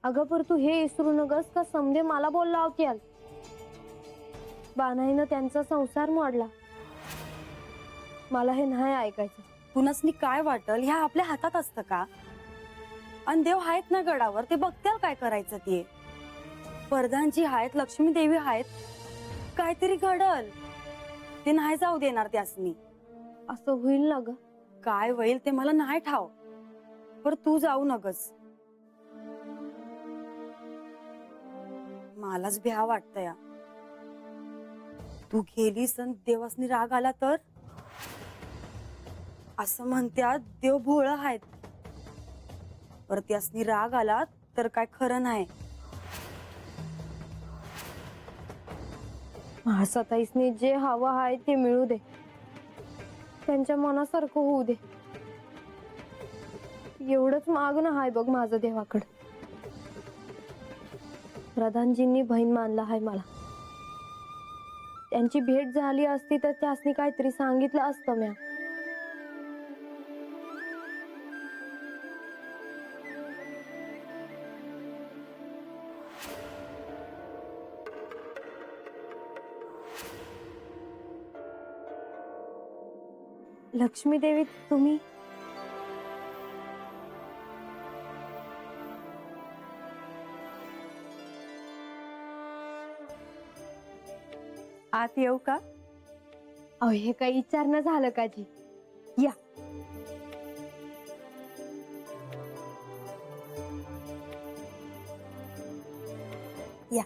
अगं पर तू हे इसरू नगस का समजे मला बोलला होत्याल. बानाईनं त्यांचा संसार मोडला. मला हे नाही ऐकायचं. कुणासनी काय वाटल ह्या आपल्या हातात असतं का? आणि देव आहेत ना गडावर, ते बघतील काय करायचं ते. प्रधानजी आहेत, लक्ष्मी देवी आहेत, काहीतरी घडल. ते नाही जाऊ देणार त्यासनी. असं होईल ना ग? काय होईल ते मला नाही ठाव, पर तू जाऊ नगस. मलाच भ्या वाटतया. तू गेलीस आणि देवासनी राग आला तर? असं म्हणत्यात देव भोळ आहेत, पर त्यासनी राग आला तर काय खरं नाही. महासताईसनी जे हवं आहे ते मिळू दे, त्यांच्या मनासारखं होऊ दे, एवढंच मागणं आहे बघ माझं देवाकडे. प्रधानजींनी बहीण मानला आहे मला. त्यांची भेट झाली असती तर त्यासनी काहीतरी सांगितलं असतं म्या. लक्ष्मी देवी तुम्ही? आत येऊ का? अहो हे काही विचारणं झालं का जी? या. या.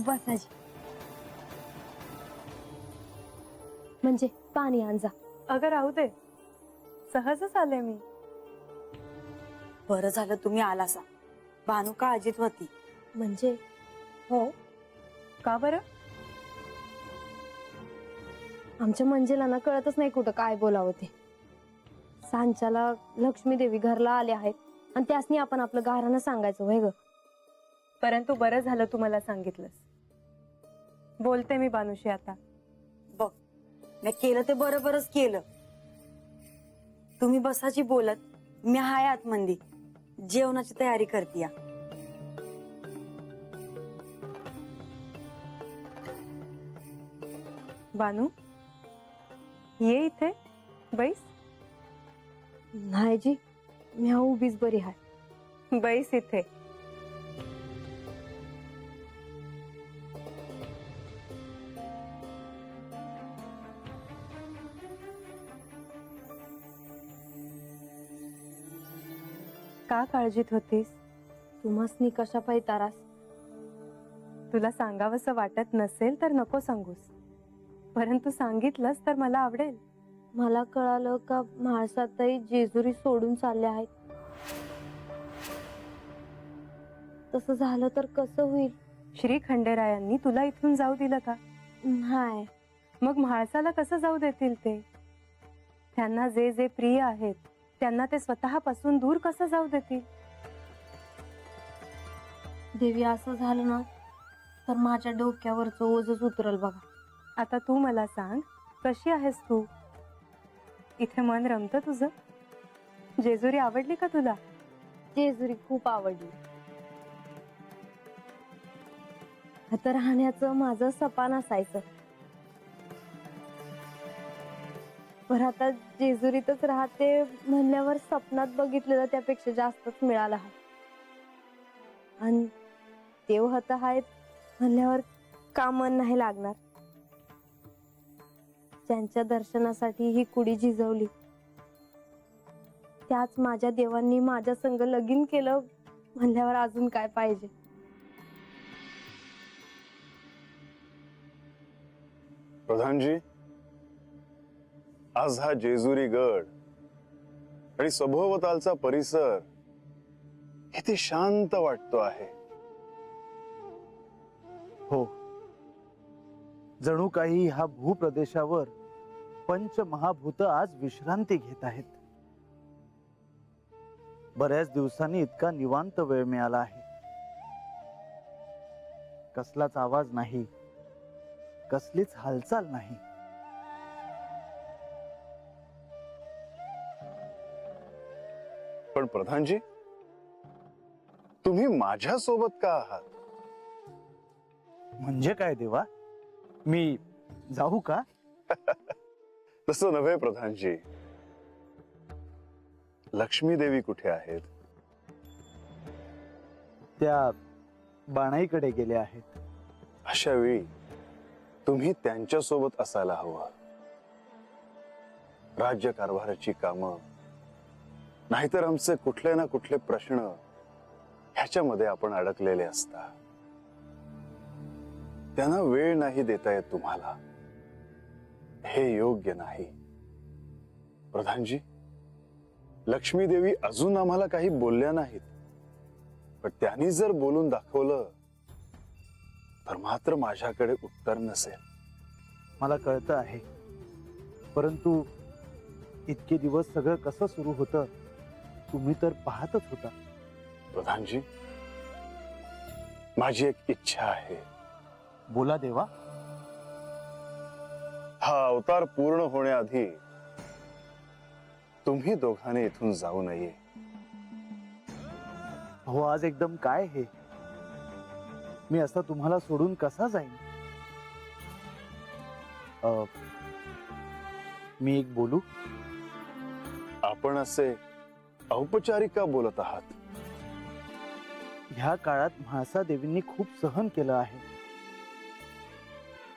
बसाजी. म्हणजे पाणी आणजा. अगं राहू दे, सहजच आले मी. बरं झालं तुम्ही आलासा. भानू काळजीत होती. म्हणजे हो, का बरं? आमच्या मंजेला ना कळतच नाही कुठं काय बोलावं ते. सांच्याला लक्ष्मी देवी घरला आले आहेत आणि त्यासनी आपण आपलं गारानं सांगायचं होय ग. परंतु बरं झालं तू मला सांगितलंस. बोलते मी बानुशी आता. बघ, मी केलं ते बरोबरच केलं. तुम्ही बसाची बोलत, मी हाय आतमंदी जेवणाची तयारी करतीया. बानू, ये इथे बैस. नाही जी, मी उभीच बरी आहे. बैस इथे. का काळजीत होतीस? तुम्हासनी कशा पायी तारास? तुला सांगावंसं वाटत नसेल तर नको सांगूस, परंतु सांगितलंस तर मला आवडेल. मला कळालं का म्हाळसाताई जेजुरी सोडून चालल्या आहेत. तसं झालं तर कसं होईल? श्री खंडेरायांनी तुला इथून जाऊ दिलं का? नाही. मग म्हाळसाला कसं जाऊ देतील ते? त्यांना जे जे प्रिय आहेत त्यांना ते स्वतःपासून दूर कसं जाऊ देतील? देवी असं झालं ना तर माझ्या डोक्यावरचं ओझच उतरल बघा. आता तू मला सांग, कशी आहेस तू? इथे मन रमतं तुझं? जेजुरी आवडली का तुला? जेजुरी खूप आवडली. आता राहण्याचं माझं सपान असायचं, पर आता जेजुरीतच राहते म्हणल्यावर स्वप्नात बघितलेलं त्यापेक्षा जास्तच मिळालं आहे. आणि देव हत आहेत म्हणल्यावर का मन नाही लागणार? त्यांच्या दर्शनासाठी ही कुडी झिजवली, त्याच माझ्या देवांनी माझ्या संग लगीन केलं म्हणल्यावर अजून काय पाहिजे? प्रधानजी, आज हा जेजुरी गड आणि सभोवतालचा परिसर किती शांत वाटतो आहे. हो, जणू काही ह्या भूप्रदेशावर पंचमहाभूत आज विश्रांती घेत आहेत. बऱ्याच दिवसांनी इतका निवांत वेळ मिळाला आहे. कसलाच आवाज नाही, कसलीच हालचाल नाही. पण प्रधानजी, तुम्ही माझ्या सोबत का आहात? म्हणजे काय देवा, मी जाऊ का? तसं नव्हे प्रधानजी. लक्ष्मी देवी कुठे आहेत? त्या बाणाईकडे गेले आहेत. अशा वेळी तुम्ही त्यांच्या सोबत असायला हवं. राज्य कारभाराची कामं, नाहीतर आमचे कुठले ना कुठले प्रश्न ह्याच्यामध्ये आपण अडकलेले असता. त्यांना वेळ नाही देता येत तुम्हाला. हे योग्य नाही. प्रधानजी, लक्ष्मी देवी अजून आम्हाला काही बोलल्या नाहीत, पण त्यांनी जर बोलून दाखवलं तर मात्र माझ्याकडे उत्तर नसेल. मला कळतं आहे, परंतु इतके दिवस सगळं कसं सुरू होतं तुम्ही तर पाहतच होता. प्रधानजी, माझी एक इच्छा आहे. बोला देवा. हा अवतार पूर्ण होण्याआधी तुम्ही दोघांनी इथून जाऊ नये. हो, आज एकदम काय हे, मी असं तुम्हाला सोडून कसा जाईन? मी एक बोलू? आपण असे औपचारिक का बोलत आहात? ह्या काळात म्हाळसा देवींनी खूप सहन केलं आहे.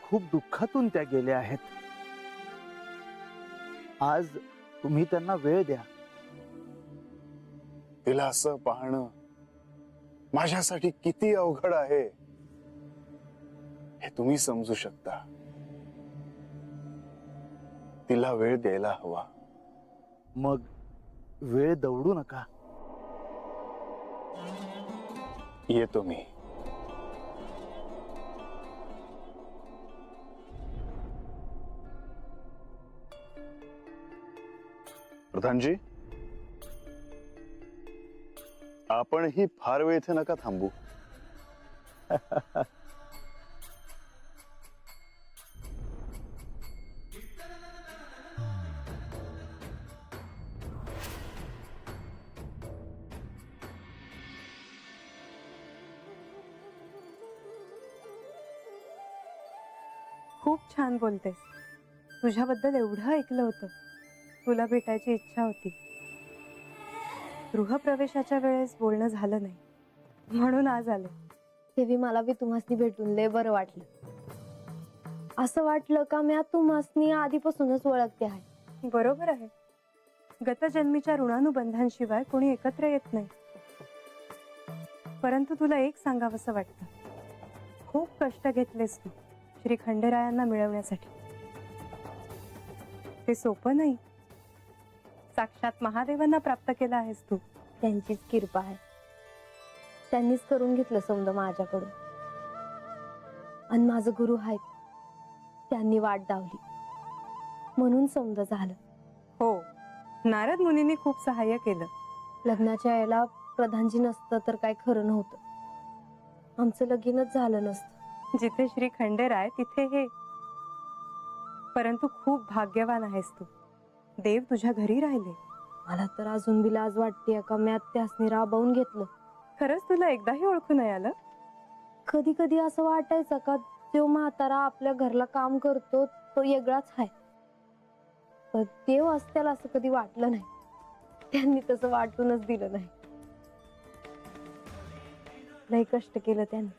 खूप दुःखातून त्या गेल्या आहेत. आज तुम्ही त्यांना वेळ द्या. तिला असं पाहणं माझ्यासाठी किती अवघड आहे हे तुम्ही समजू शकता. तिला वेळ द्यायला हवा. मग वेळ दवडू नका. येतो मी. प्रधानजी, आपणही फार वेळ इथे नका थांबू. खूप छान बोलतेस. तुझ्याबद्दल एवढं ऐकलं होतं. तुला भेटायची इच्छा होती. गृहप्रवेशाच्या वेळेस बोलणं झालं नाही, म्हणून आज आले. देवी, मला बी तुम्हासनी भेटून लय बरं वाटलं. असं वाटलं का मी तुम्हासनी आधीपासूनच ओळखते आहे. बरोबर आहे. गतजन्मीच्या ऋणानुबंधांशिवाय कोणी एकत्र येत नाही. परंतु तुला एक सांगावंसं वाटतं. खूप कष्ट घेतलेस तू श्री खंडेरायांना मिळवण्यासाठी. ते सोपं नाही. साक्षात महादेवांना प्राप्त केलं आहेस तू. त्यांचीच कृपा आहे. त्यांनीच करून घेतलं समजा माझ्याकडून. आणि माझं गुरु आहेत, त्यांनी वाट दावली म्हणून समजा झालं. हो, नारद मुनींनी खूप सहाय्य केलं. लग्नाच्या वेळेला प्रधानजी नसतं तर काय खरं नव्हतं. आमचं लगीनच झालं नसतं. जिथे श्री खंडेराय तिथे हे. परंतु खूप भाग्यवान आहेस तू. देव तुझ्या घरी राहिले. मला तर अजून बी लाज वाटते का मी त्यासनी राबवून घेतलं. खरंच तुला एकदाही ओळखू नाही आलं? कधी कधी असं वाटायचं का जो म्हातारा आपल्या घरला काम करतो तो वेगळाच आहे. पण देव असत्याला असं कधी वाटलं नाही. त्यांनी तसं वाटूनच दिलं नाही. लय कष्ट केलं त्यांनी.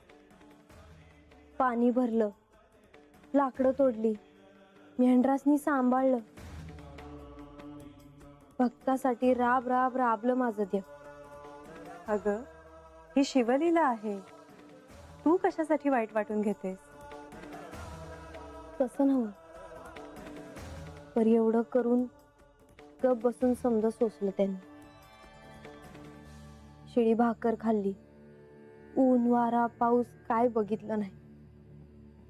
पाणी भरलं, लाकडं तोडली, मेंढरासनी सांभाळलं. भक्तासाठी राब राब राबलं माझं देव. अगं, ही शिवलीला आहे. तू कशासाठी वाईट वाटून घेतेस? तसं नव्हतं. पर एवढं करून गप बसून समजा सोसलं त्यांनी. शिळी भाकर खाल्ली. ऊन वारा पाऊस काय बघितलं नाही.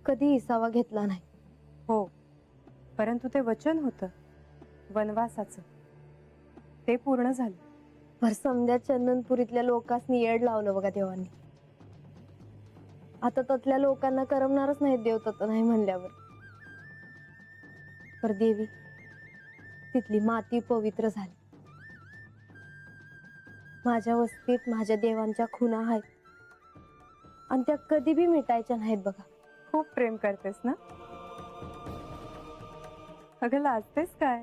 कधी इसावा घेतला नाही. हो, परंतु ते वचन होतं वनवासाचं. ते पूर्ण झालं. पर समद्या चंदनपुरीतल्या लोकांनी येड लावलं बघा देवांनी. आता त्यातल्या लोकांना करमणारच नाही देव तत नाही म्हणल्यावर. पर देवी, तिथली माती पवित्र झाली. माझ्या वस्तीत माझ्या देवांच्या खुणा आहेत आणि त्या कधी बी मिटायच्या नाहीत बघा. खूप प्रेम करतेस ना? अगं लाजतेस काय?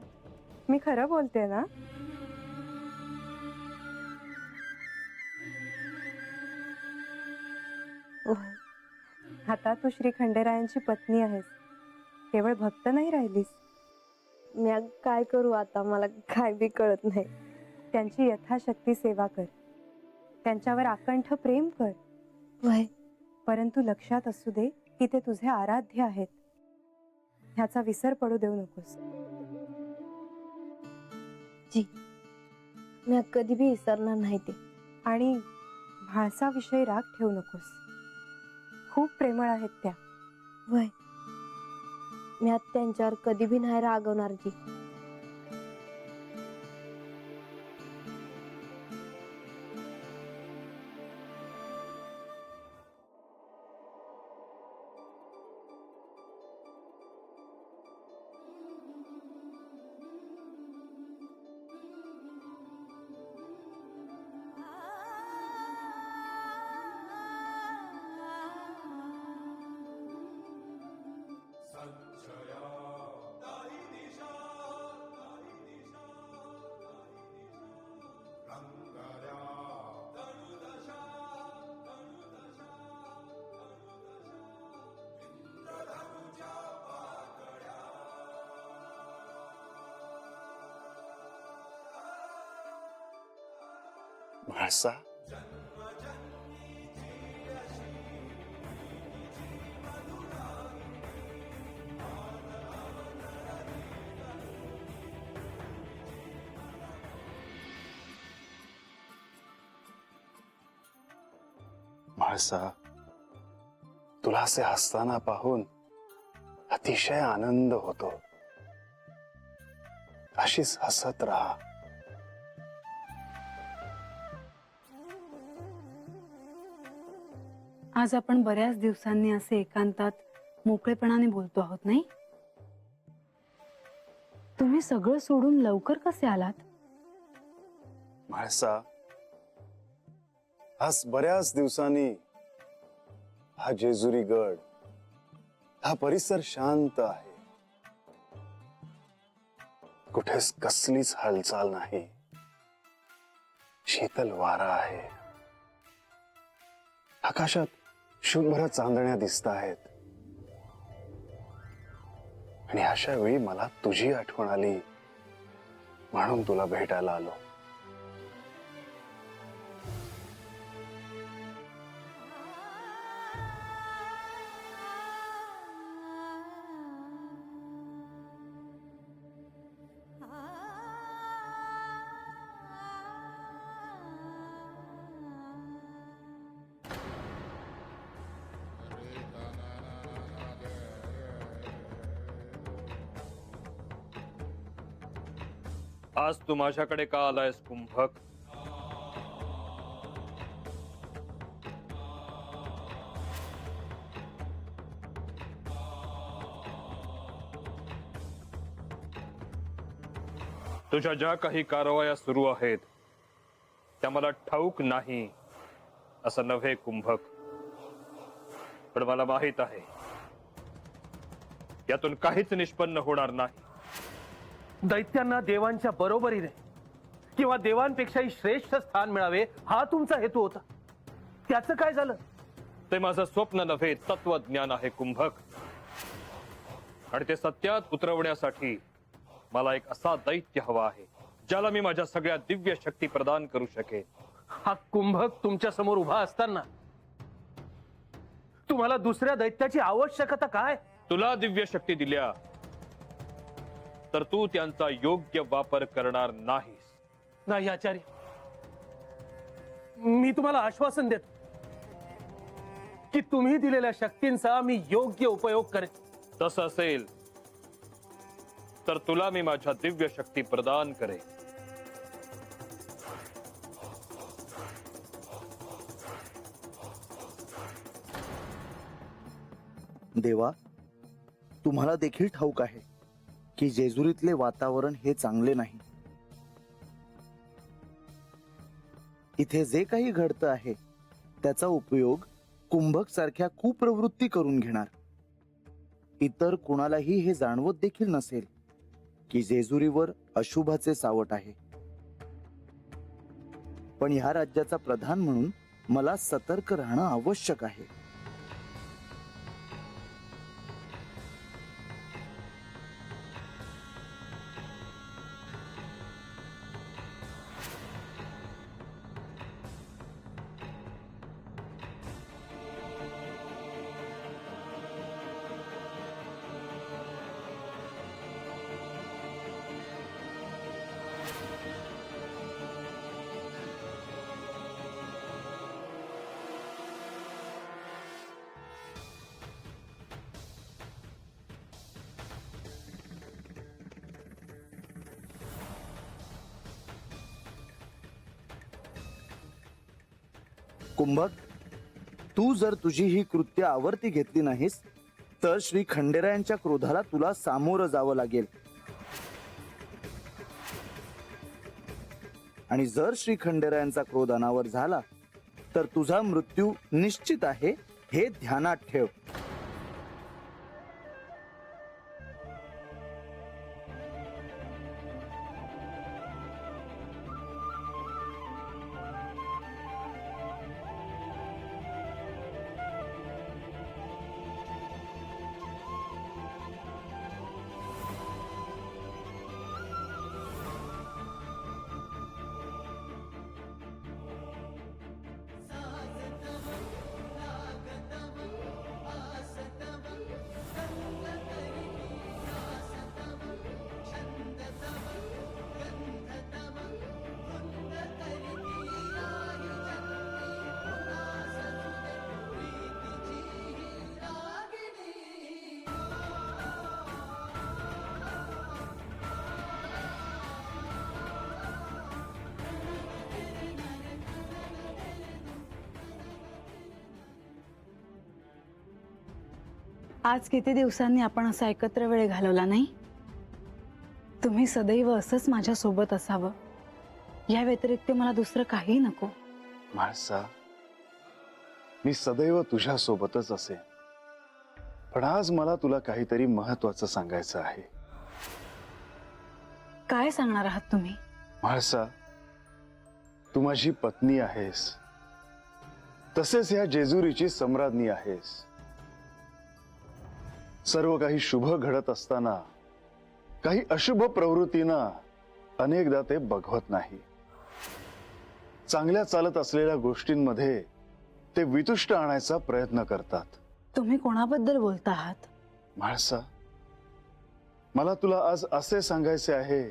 मी खरं बोलते ना. होय. आता तू श्री खंडेरायांची पत्नी आहेस, केवळ भक्त नाही राहिलीस. मी काय करू आता, मला काय बी कळत नाही. त्यांची यथाशक्ती सेवा कर, त्यांच्यावर आकंठ प्रेम कर. वय परंतु लक्षात असू दे की ते तुझे आराध्य आहेत, ह्याचा विसर पडू देऊ नकोस. जी, मी कधी बी विसरणार नाही ते. आणि म्हाळसाविषयी राग ठेवू नकोस, खूप प्रेमळ आहेत त्या. वय मी आता त्यांच्यावर कधी बी नाही रागवणार जी. म्हाळसा, म्हाळसा, तुला असे हसताना पाहून अतिशय आनंद होतो. अशीच हसत राहा. आज आपण बऱ्याच दिवसांनी असे एकांतात मोकळेपणाने बोलतो आहोत, नाही? तुम्ही सगळं सोडून लवकर कसे आलात? म्हाळसा, आज बऱ्याच दिवसांनी हा जेजुरी गड, हा परिसर शांत आहे. कुठेच कसलीच हालचाल नाही. शीतल वारा आहे. आकाशात शुभ्र चांदण्या दिसत आहेत. आणि अशा वेळी मला तुझी आठवण आली, म्हणून तुला भेटायला आलो. आज तू माझ्याकडे का आलायस कुंभक? तुझ्या ज्या काही कारवाया सुरू आहेत त्या मला ठाऊक नाही असं नव्हे कुंभक, पण मला माहित आहे यातून काहीच निष्पन्न होणार नाही. दैत्यांना देवांच्या बरोबरीने किंवा देवांपेक्षाही श्रेष्ठ स्थान मिळावे हा तुमचा हेतू होता. त्याचं काय झालं? ते माझं स्वप्न नव्हे, तत्वज्ञान आहे कुंभक. आणि ते सत्यात उतरवण्यासाठी मला एक असा दैत्य हवा आहे ज्याला मी माझ्या सगळ्या दिव्य शक्ती प्रदान करू शकेन. हा कुंभक तुमच्या समोर उभा असताना तुम्हाला दुसऱ्या दैत्याची आवश्यकता काय? तुला दिव्य शक्ती दिल्या तर तू त्यांचा योग्य वापर करणार नाहीस. नाही आचार्य, मी तुम्हाला आश्वासन देतो की तुम्ही दिलेल्या शक्तींचा मी योग्य उपयोग करेन. तसं असेल तर तुला मी माझ्या दिव्य शक्ती प्रदान करेन. देवा, तुम्हाला देखील ठाऊक आहे की जेजुरीतले वातावरण हे चांगले नाही. इथे जे काही घडतं आहे त्याचा उपयोग कुंभक सारख्या कुप्रवृत्ती करून घेणार. इतर कुणालाही हे जाणवत देखील नसेल की जेजुरीवर अशुभाचे सावट आहे. पण ह्या राज्याचा प्रधान म्हणून मला सतर्क राहणं आवश्यक आहे. कुंभक, तू जर तुझी ही कृत्य आवर्ती घेतली नाहीस तर श्री खंडेरायांच्या क्रोधाला तुला सामोरं जावं लागेल. आणि जर श्री खंडेरायांचा क्रोध अनावर झाला तर तुझा मृत्यू निश्चित आहे हे ध्यानात ठेव. आज किती दिवसांनी आपण असा एकत्र वेळ घालवला नाही? तुम्ही सदैव असंच माझ्या सोबत असावं, या व्यतिरिक्त मला दुसरं काही नको. म्हाळसा, मी सदैव तुझ्या सोबतच असेन. पण आज मला तुला काहीतरी महत्वाचं सांगायचं आहे. काय सांगणार आहात तुम्ही? म्हाळसा, तू माझी पत्नी आहेस, तसेच ह्या जेजुरीची सम्राज्ञी आहेस. सर्व काही शुभ घडत असताना काही अशुभ प्रवृत्तींना अनेकदा ते बघवत नाही. चांगल्या चालत असलेल्या गोष्टींमध्ये ते वितुष्ट आणायचा प्रयत्न करतात. तुम्ही कोणाबद्दल बोलता आहात? म्हाळसा, मला तुला आज असे सांगायचे आहे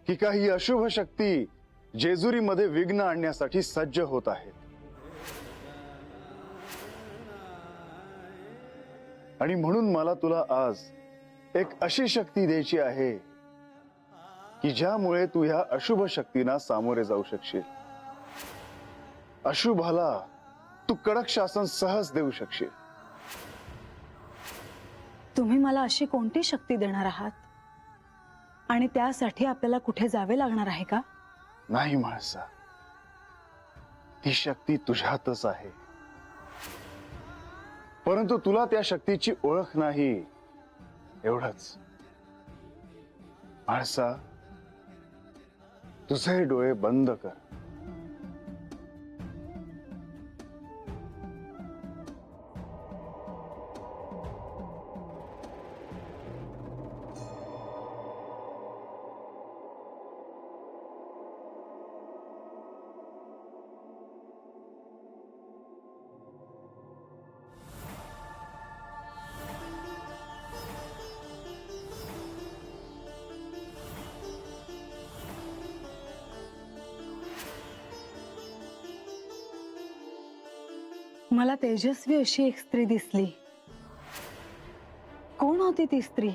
की काही अशुभ शक्ती जेजुरीमध्ये विघ्न आणण्यासाठी सज्ज होत आहेत. आणि म्हणून मला तुला आज एक अशी शक्ती द्यायची आहे की ज्यामुळे तू ह्या अशुभ शक्तींना सामोरे जाऊ शकशील. अशुभाला तू कडक शासन सहज देऊ शकशील. तुम्ही मला अशी कोणती शक्ती देणार आहात? आणि त्यासाठी आपल्याला कुठे जावे लागणार आहे का? नाही म्हाळसा, ती शक्ती तुझ्यातच आहे, परंतु तुला त्या शक्तीची ओळख नाही, एवढंच. म्हाळसा, तुझे डोळे बंद कर. मला तेजस्वी अशी एक स्त्री दिसली. कोण होती ती स्त्री?